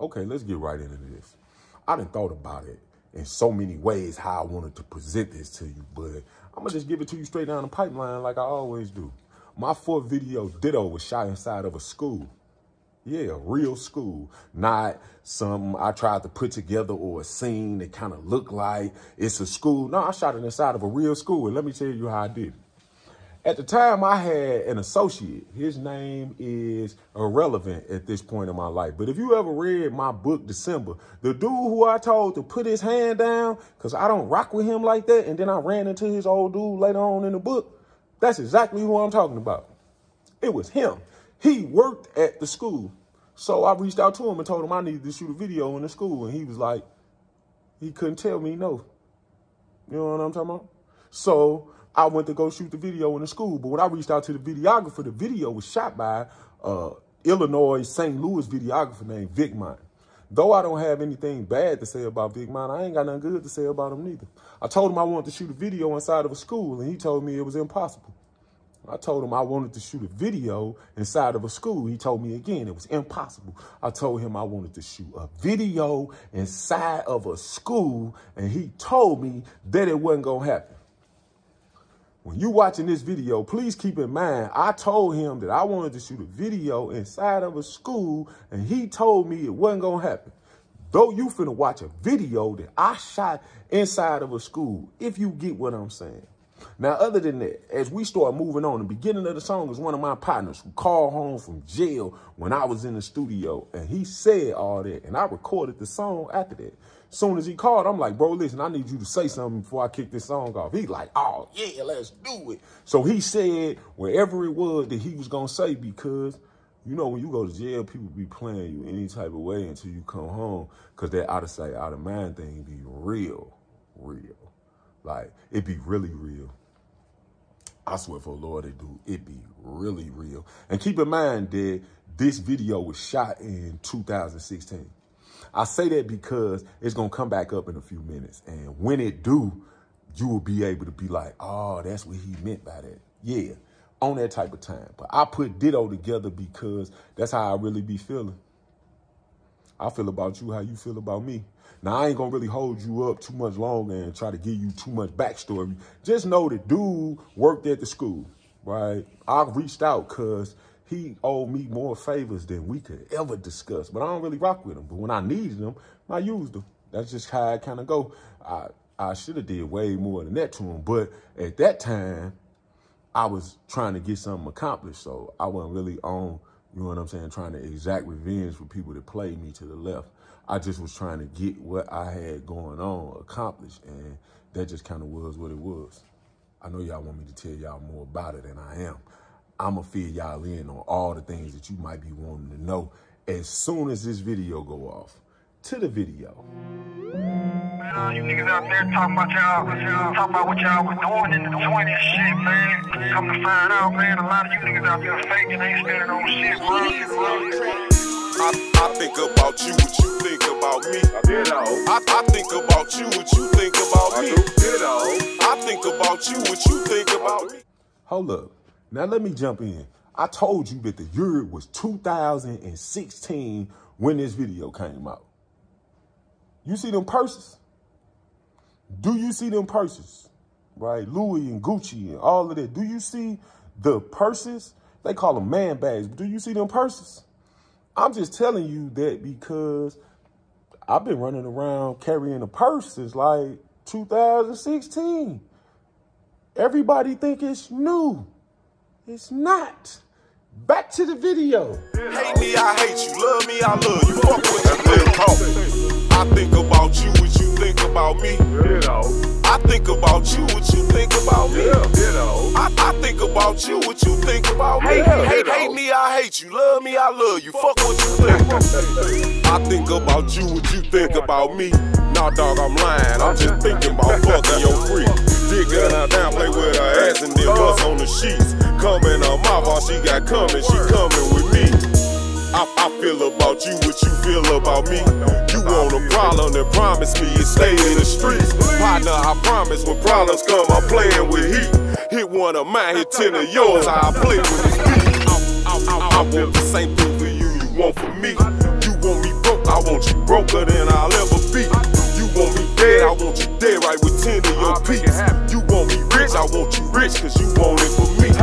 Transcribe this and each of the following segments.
Okay, let's get right into this. I done thought about it in so many ways how I wanted to present this to you, but I'm gonna just give it to you straight down the pipeline like I always do. My fourth video, Diddo, was shot inside of a school. Yeah, a real school, not something I tried to put together or a scene that kind of looked like it's a school. No, I shot it inside of a real school, and let me tell you how I did it. At the time, I had an associate. His name is irrelevant at this point in my life. But if you ever read my book, December, the dude who I told to put his hand down, because I don't rock with him like that, and then I ran into his old dude later on in the book, that's exactly who I'm talking about. It was him. He worked at the school. So I reached out to him and told him I needed to shoot a video in the school. And he was like, he couldn't tell me no. You know what I'm talking about? So I went to go shoot the video in the school. But when I reached out to the videographer, the video was shot by Illinois St. Louis videographer named Vic Mine. Though I don't have anything bad to say about Vic Mine, I ain't got nothing good to say about him neither. I told him I wanted to shoot a video inside of a school, and he told me it was impossible. I told him I wanted to shoot a video inside of a school. He told me again it was impossible. I told him I wanted to shoot a video inside of a school, and he told me that it wasn't going to happen. When you watching this video, please keep in mind, I told him that I wanted to shoot a video inside of a school, and he told me it wasn't going to happen. Though you finna watch a video that I shot inside of a school, if you get what I'm saying. Now, other than that, as we start moving on, the beginning of the song is one of my partners who called home from jail when I was in the studio, and he said all that, and I recorded the song after that. Soon as he called, I'm like, bro, listen, I need you to say something before I kick this song off. He's like, oh, yeah, let's do it. So he said wherever it was that he was going to say, because, you know, when you go to jail, people be playing you any type of way until you come home, because that out of sight, out of mind thing be real. Like, it be really real. I swear for the Lord, it do. It be really real. And keep in mind that this video was shot in 2016. I say that because it's going to come back up in a few minutes. And when it do, you will be able to be like, oh, that's what he meant by that. Yeah, on that type of time. But I put Diddo together because that's how I really be feeling. I feel about you how you feel about me. Now, I ain't going to really hold you up too much longer and try to give you too much backstory. Just know the dude worked at the school, right? I reached out because he owed me more favors than we could ever discuss. But I don't really rock with him. But when I needed him, I used him. That's just how I kind of go. I should have did way more than that to him. But at that time, I was trying to get something accomplished. So I wasn't really on, you know what I'm saying, trying to exact revenge for people that played me to the left. I just was trying to get what I had going on accomplished, and that just kind of was what it was. I know y'all want me to tell y'all more about it than I am. I'm going to fill y'all in on all the things that you might be wanting to know as soon as this video go off. To the video. Man, you niggas out there talking about what y'all was doing in the 20s shit, man. Come to find out, man, a lot of you niggas out there faking, ain't standing on shit, bro. I think about you, what you think about me. I think about you, what you think about me. I think about you, what you think about me. Hold up. Now let me jump in. I told you that the year was 2016 when this video came out. You see them purses? Do you see them purses? Right? Louis and Gucci and all of that. Do you see the purses? They call them man bags. But do you see them purses? I'm just telling you that because I've been running around carrying a purse since like 2016. Everybody think it's new. It's not. Back to the video. Hate me, I hate you. Love me, I love you. Fuck what you think. I think about you, what you think about me. I think about you, what you think about me. I think about you, what you think about me. Hate me, I hate you. Love me, I love you. Fuck what you think. I think about you, what you think about me. Nah, dog, I'm lying. I'm just thinking about fucking your freak. Dick her down, play with her ass, and then bust on the sheets. Coming on my mouth, she got coming. She coming with me. I feel about you what you feel about me. You want a problem, then promise me you stay in the streets. Partner, I promise when problems come, I'm playing with heat. Hit one of mine, hit 10 of yours, I play with this beat. I want the same thing for you, you want for me. You want me broke, I want you broker than I'll ever be. You want me dead, I want you dead right with 10 of your peeps. You want me rich, I want you rich, cause you want it for me.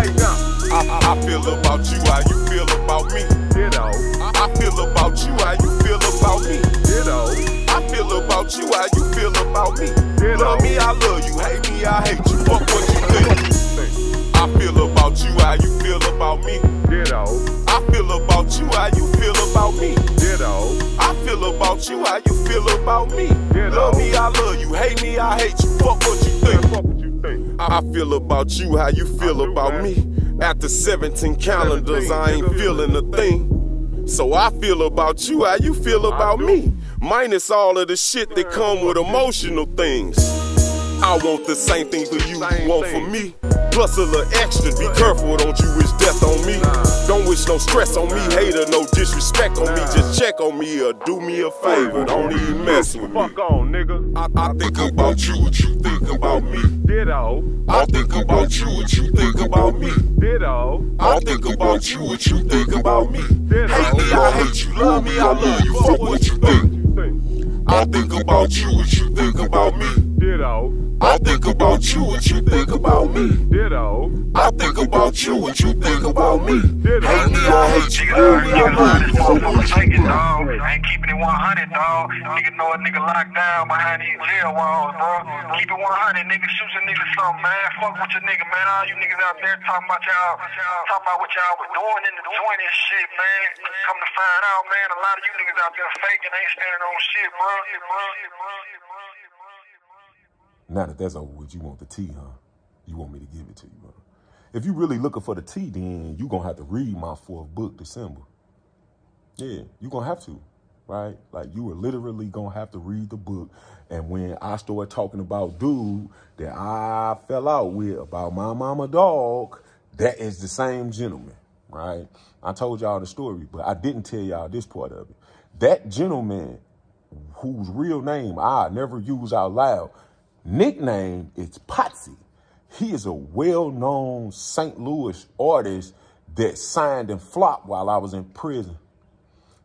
I feel about you how you feel about me. Diddo. I feel about you how you feel about me. Diddo. I feel about you how you feel about me. Diddo. Love me, I love you. Hate me, I hate you. Fuck what you think. I feel about you how you feel about me. Diddo. I feel about you how you feel about me. Diddo. I feel about you how you feel about me. Diddo. Love me, I love you. Hate me, I hate you. Fuck what you think. Fuck what you think. I feel about you how you feel about me. After 17 calendars, I ain't feeling a thing. So I feel about you how you feel about me. Minus all of the shit that come with emotional things. I want the same thing for you want for me. Plus a little extra, be careful, don't you wish death on me. Don't wish no stress on me, hater, no disrespect on me. Just check on me or do me a favor, don't even mess with me. Fuck on, nigga. I think about you, what you think about me. Ditto. I think about you, what you think about me. Ditto. I think about you, what you think about me. Ditto. Hate me, I hate you. Love me, I love you. Fuck what you think. I think about you, what you think about me. Ditto. I think about you, what you think about me. Ditto. I think about you, what you think about me. Ditto. Hate me, I hate you. Love me, I love you. Fuck what you think. Dog. I ain't keeping it 100, dog. Nigga know a nigga locked down behind these jail walls, bro. Keep it 100, nigga. Shoot a nigga something, man. Fuck with your nigga, man. All you niggas out there talking about what y'all was doing in the 20s shit, man. Come to find out, man, a lot of you niggas out there faking, ain't standing on shit, bro. Now that that's over with, you want the tea, huh? You want me to give it to you, huh? If you really looking for the tea, then you gonna have to read my 4th book, December. Yeah, you gonna have to, right? Like, you are literally gonna have to read the book. And when I start talking about dude that I fell out with about my mama dog, that is the same gentleman, right? I told y'all the story, but I didn't tell y'all this part of it. That gentleman, whose real name I never use out loud, nickname is Potsy. He is a well-known St. Louis artist that signed and flopped while I was in prison.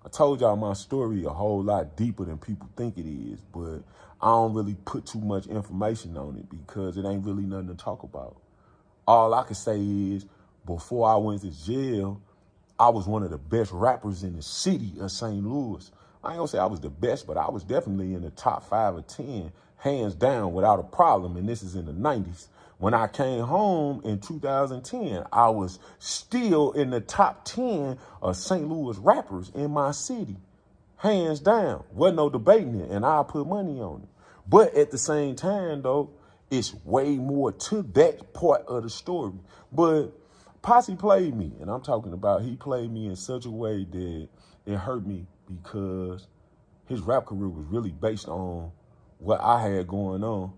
I told y'all my story a whole lot deeper than people think it is, but I don't really put too much information on it because it ain't really nothing to talk about. All I can say is, before I went to jail, I was one of the best rappers in the city of St. Louis. I ain't gonna say I was the best, but I was definitely in the top 5 or 10, hands down, without a problem. And this is in the 90s. When I came home in 2010, I was still in the top 10 of St. Louis rappers in my city. Hands down. Wasn't no debating it, and I put money on it. But at the same time, though, it's way more to that part of the story. But Posse played me, and I'm talking about he played me in such a way that it hurt me because his rap career was really based on what I had going on.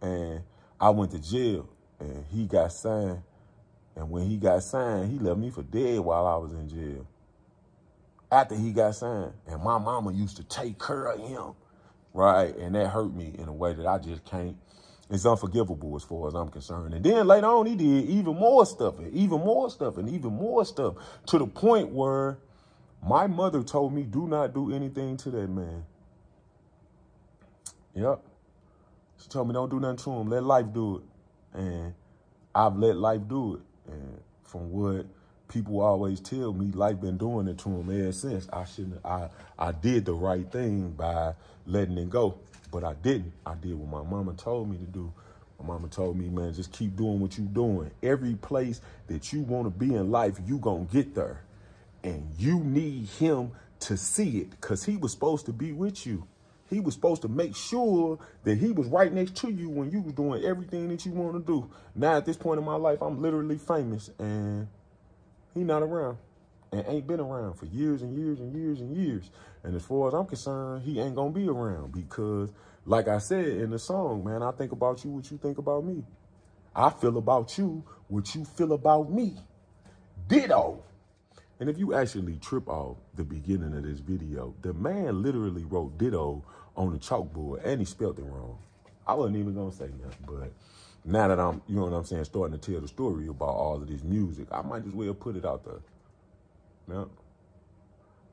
And I went to jail, and he got signed. And when he got signed, he left me for dead while I was in jail. After he got signed, and my mama used to take care of him, right? And that hurt me in a way that I just can't. It's unforgivable as far as I'm concerned. And then later on, he did even more stuff, and even more stuff, and even more stuff, to the point where my mother told me, do not do anything to that man. Yep. She told me, don't do nothing to him. Let life do it. And I've let life do it. And from what people always tell me, life been doing it to him ever since. I did the right thing by letting it go. But I didn't. I did what my mama told me to do. My mama told me, man, just keep doing what you doing. Every place that you want to be in life, you gonna get there. And you need him to see it, because he was supposed to be with you. He was supposed to make sure that he was right next to you when you was doing everything that you want to do. Now, at this point in my life, I'm literally famous, and he not around, and ain't been around for years and years and years and years. And as far as I'm concerned, he ain't going to be around because, like I said in the song, man, I think about you what you think about me. I feel about you what you feel about me. Ditto. And if you actually trip off the beginning of this video, the man literally wrote Ditto on the chalkboard, and he spelled it wrong. I wasn't even going to say nothing, but now that I'm, you know what I'm saying, starting to tell the story about all of this music, I might as well put it out there. Yeah.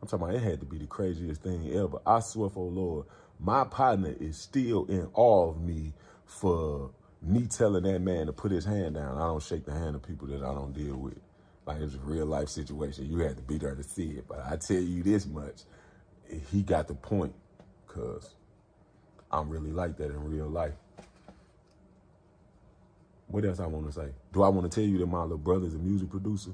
I'm talking about it had to be the craziest thing ever. I swear for Lord, my partner is still in awe of me for me telling that man to put his hand down. I don't shake the hand of people that I don't deal with. Like, it's a real life situation. You had to be there to see it. But I tell you this much, he got the point, because I'm really like that in real life. What else I want to say? Do I want to tell you that my little brother's a music producer?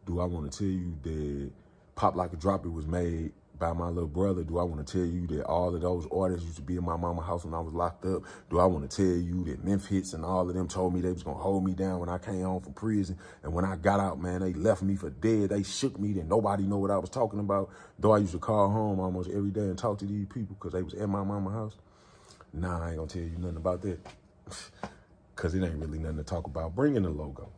Do I want to tell you that Pop Like a Drop It was made by my little brother? Do I want to tell you that all of those artists used to be in my mama's house when I was locked up? Do I want to tell you that Memphis and all of them told me they was going to hold me down when I came home from prison? And when I got out, man, they left me for dead. They shook me. Then nobody know what I was talking about. Though I used to call home almost every day and talk to these people because they was in my mama's house. Nah, I ain't going to tell you nothing about that. Because it ain't really nothing to talk about. Bring in the logo.